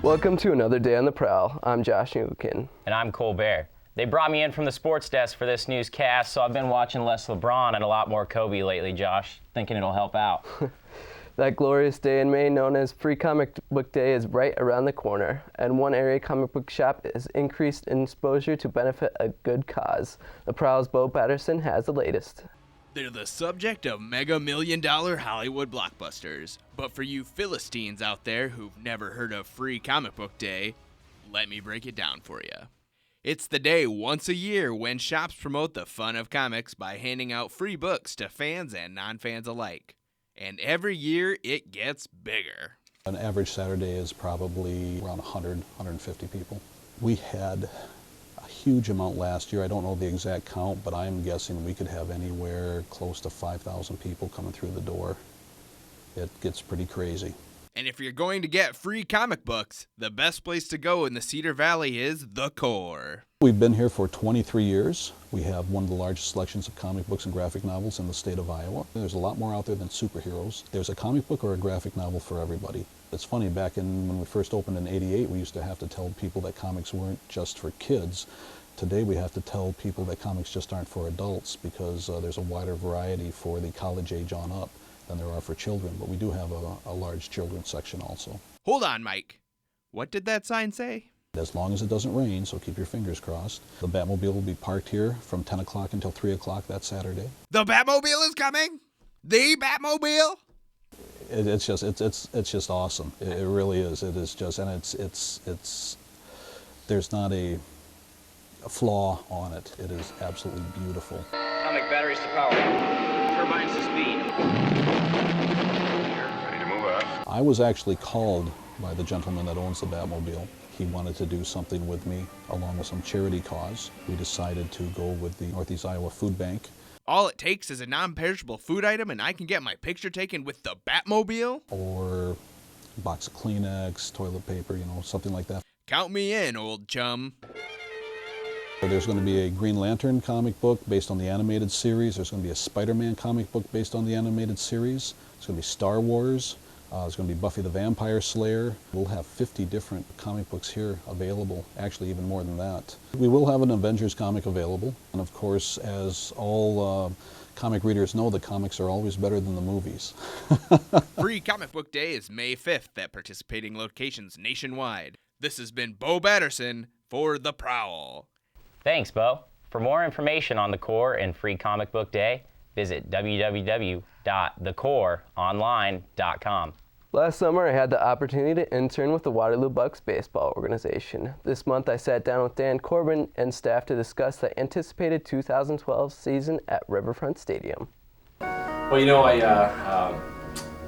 Welcome to another day on the Prowl. I'm Josh Newkin. And I'm Colbert. They brought me in from the sports desk for this newscast, so I've been watching less LeBron and a lot more Kobe lately, Josh, thinking it'll help out. That glorious day in May known as Free Comic Book Day is right around the corner, and one area comic book shop is increased in exposure to benefit a good cause. The Prowl's Bo Patterson has the latest. They're the subject of mega million-dollar Hollywood blockbusters. But for you Philistines out there who've never heard of Free Comic Book Day, let me break it down for you. It's the day once a year when shops promote the fun of comics by handing out free books to fans and non-fans alike. And every year it gets bigger. An average Saturday is probably around 100, 150 people. We had a huge amount last year. I don't know the exact count, but I'm guessing we could have anywhere close to 5,000 people coming through the door. It gets pretty crazy. And if you're going to get free comic books, the best place to go in the Cedar Valley is The Core. We've been here for 23 years. We have one of the largest selections of comic books and graphic novels in the state of Iowa. There's a lot more out there than superheroes. There's a comic book or a graphic novel for everybody. It's funny, back when we first opened in '88, we used to have to tell people that comics weren't just for kids. Today we have to tell people that comics just aren't for adults because there's a wider variety for the college age on up than there are for children, but we do have a large children's section also. Hold on, Mike. What did that sign say? As long as it doesn't rain, so keep your fingers crossed. The Batmobile will be parked here from 10 o'clock until 3 o'clock that Saturday. The Batmobile is coming? The Batmobile? It's just awesome. It really is. It is just, and it's there's not a flaw on it. It is absolutely beautiful. Atomic batteries to power. Turbines to speed. Ready to move out. I was actually called by the gentleman that owns the Batmobile. He wanted to do something with me along with some charity cause. We decided to go with the Northeast Iowa Food Bank. All it takes is a non-perishable food item and I can get my picture taken with the Batmobile? Or a box of Kleenex, toilet paper, something like that. Count me in, old chum. There's going to be a Green Lantern comic book based on the animated series. There's going to be a Spider-Man comic book based on the animated series. There's going to be Star Wars. There's going to be Buffy the Vampire Slayer. We'll have 50 different comic books here available, actually even more than that. We will have an Avengers comic available. And of course, as all comic readers know, the comics are always better than the movies. Free Comic Book Day is May 5th at participating locations nationwide. This has been Bo Patterson for The Prowl. Thanks, Bo. For more information on the Core and Free Comic Book Day, visit www.thecoreonline.com. Last summer, I had the opportunity to intern with the Waterloo Bucks baseball organization. This month, I sat down with Dan Corbin and staff to discuss the anticipated 2012 season at Riverfront Stadium. Well, I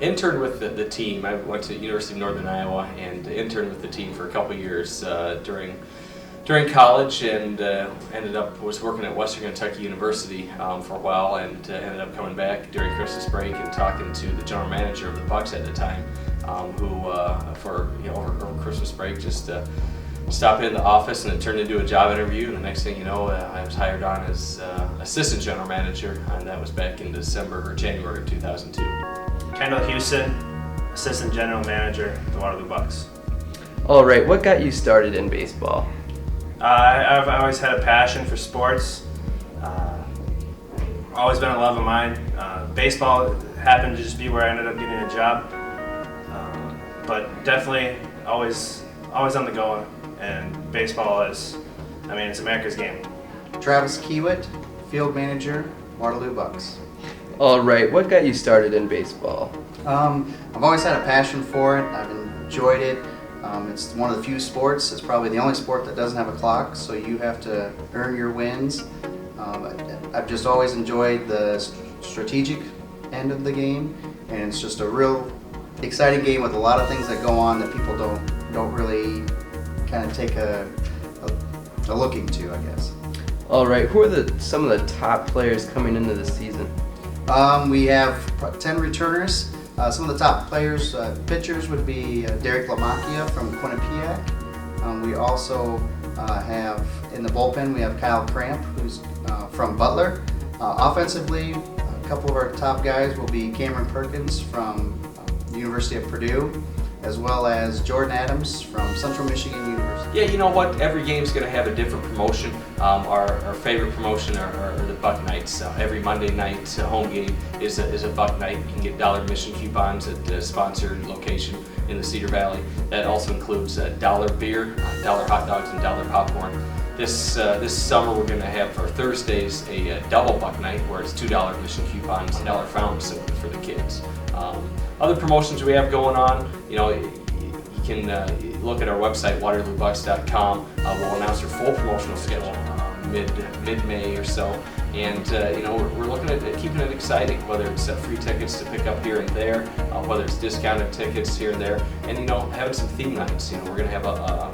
interned with the team. I went to University of Northern Iowa and interned with the team for a couple years during college, and was working at Western Kentucky University for a while, and ended up coming back during Christmas break and talking to the general manager of the Bucks at the time, who over Christmas break just stopped in the office, and it turned into a job interview. And the next thing you know, I was hired on as assistant general manager, and that was back in December or January of 2002. Kendall Houston, assistant general manager at the Waterloo Bucks. All right, what got you started in baseball? I've always had a passion for sports. Always been a love of mine. Baseball happened to just be where I ended up getting a job. But definitely always on the go. And baseball it's America's game. Travis Kiewit, field manager, Waterloo Bucks. All right, what got you started in baseball? I've always had a passion for it. I've enjoyed it. It's one of the few sports, it's probably the only sport that doesn't have a clock, so you have to earn your wins. I've just always enjoyed the strategic end of the game, and it's just a real exciting game with a lot of things that go on that people don't really kind of take a look into, I guess. All right, who are some of the top players coming into the season? We have 10 returners. Some of the top players, pitchers would be Derek Lamacchia from Quinnipiac. We also have, in the bullpen, we have Kyle Cramp, who's from Butler. Offensively, a couple of our top guys will be Cameron Perkins from the University of Purdue. as well as Jordan Adams from Central Michigan University. Yeah, you know what? Every game's going to have a different promotion. Our favorite promotion are the Buck Nights. Every Monday night home game is a Buck Night. You can get dollar admission coupons at a sponsored location in the Cedar Valley. That also includes dollar beer, dollar hot dogs, and dollar popcorn. This summer we're going to have for Thursdays a double Buck Night where it's $2 admission coupons and dollar fountain simply for the kids. Other promotions we have going on, you know, you can look at our website, waterloobucks.com. We'll announce our full promotional schedule mid-May or so. And you know, we're looking at keeping it exciting, whether it's free tickets to pick up here and there, whether it's discounted tickets here and there, and you know, having some theme nights. You know, we're going to have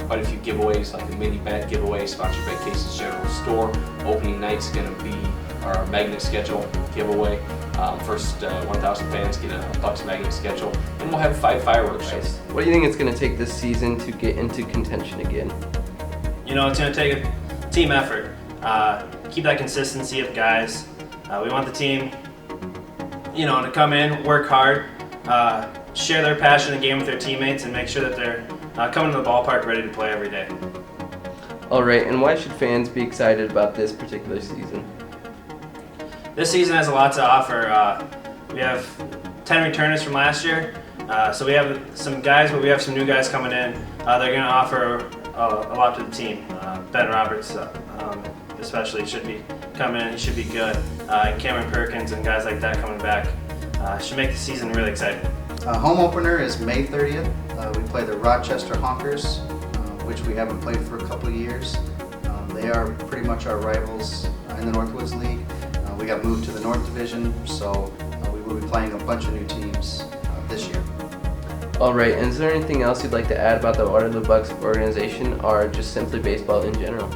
quite a few giveaways, like a mini bag giveaway sponsored by Casey's General Store. Opening night's going to be our magnet schedule giveaway. First 1,000 fans get a Bucks magnet schedule, and we'll have 5 fireworks shows. What do you think it's going to take this season to get into contention again? You know, it's going to take a team effort. Keep that consistency of guys. We want the team, you know, to come in, work hard, share their passion in the game with their teammates, and make sure that they're coming to the ballpark ready to play every day. All right, and why should fans be excited about this particular season? This season has a lot to offer. We have 10 returners from last year, so we have some guys, but we have some new guys coming in. They're going to offer a lot to the team. Ben Roberts, especially, should be coming in. He should be good. And Cameron Perkins and guys like that coming back should make the season really exciting. Home opener is May 30th. We play the Rochester Honkers, which we haven't played for a couple of years. They are pretty much our rivals in the Northwoods League. We got moved to the North Division, so we will be playing a bunch of new teams this year. All right, and is there anything else you'd like to add about the Waterloo Bucks organization, or just simply baseball in general?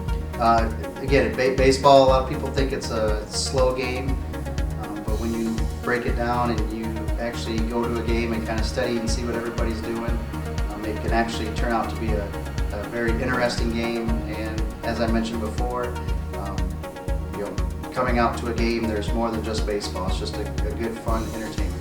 Again, baseball, a lot of people think it's a slow game, but when you break it down and you actually go to a game and kind of study and see what everybody's doing, it can actually turn out to be a very interesting game. And as I mentioned before, you know, coming out to a game, there's more than just baseball. It's just a good, fun entertainment.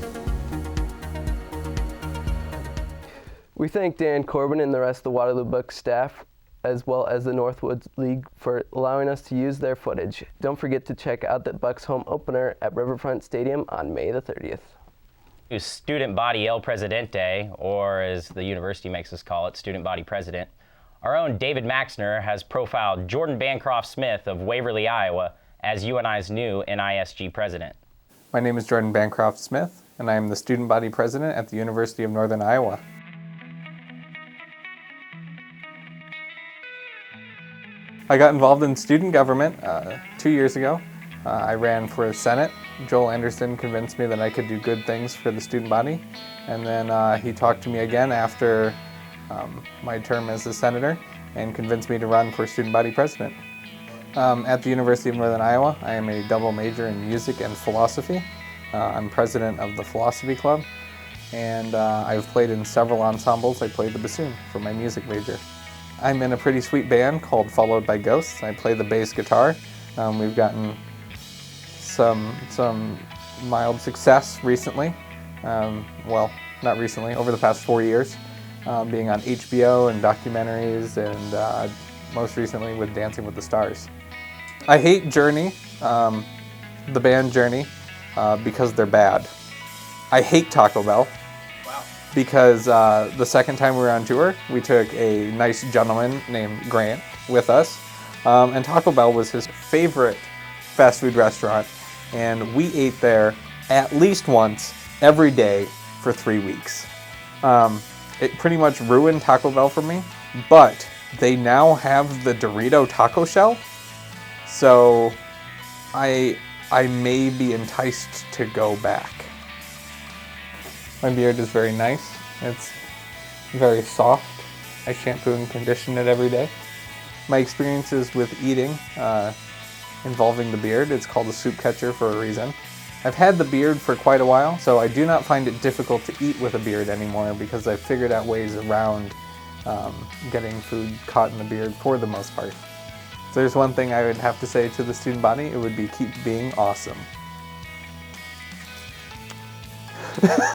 We thank Dan Corbin and the rest of the Waterloo Bucks staff, as well as the Northwoods League, for allowing us to use their footage. Don't forget to check out the Bucks home opener at Riverfront Stadium on May the 30th. Student Body El Presidente, or as the university makes us call it, Student Body President. Our own David Maxner has profiled Jordan Bancroft Smith of Waverly, Iowa, as UNI's new NISG president. My name is Jordan Bancroft Smith, and I am the Student Body President at the University of Northern Iowa. I got involved in student government 2 years ago. I ran for Senate. Joel Anderson convinced me that I could do good things for the student body, and then he talked to me again after my term as a senator and convinced me to run for student body president. At the University of Northern Iowa, I am a double major in music and philosophy. I'm president of the philosophy club, and I've played in several ensembles. I played the bassoon for my music major. I'm in a pretty sweet band called Followed by Ghosts. I play the bass guitar. We've gotten some mild success recently. Well, not recently, over the past 4 years, being on HBO and documentaries, and most recently with Dancing with the Stars. I hate Journey, the band Journey, because they're bad. I hate Taco Bell. Because the second time we were on tour, we took a nice gentleman named Grant with us, and Taco Bell was his favorite fast food restaurant, and we ate there at least once every day for 3 weeks. It pretty much ruined Taco Bell for me, but they now have the Dorito taco shell, so I may be enticed to go back. My beard is very nice. It's very soft. I shampoo and condition it every day. My experiences with eating involving the beard, it's called a soup catcher for a reason. I've had the beard for quite a while, so I do not find it difficult to eat with a beard anymore because I've figured out ways around getting food caught in the beard for the most part. If there's one thing I would have to say to the student body, it would be keep being awesome.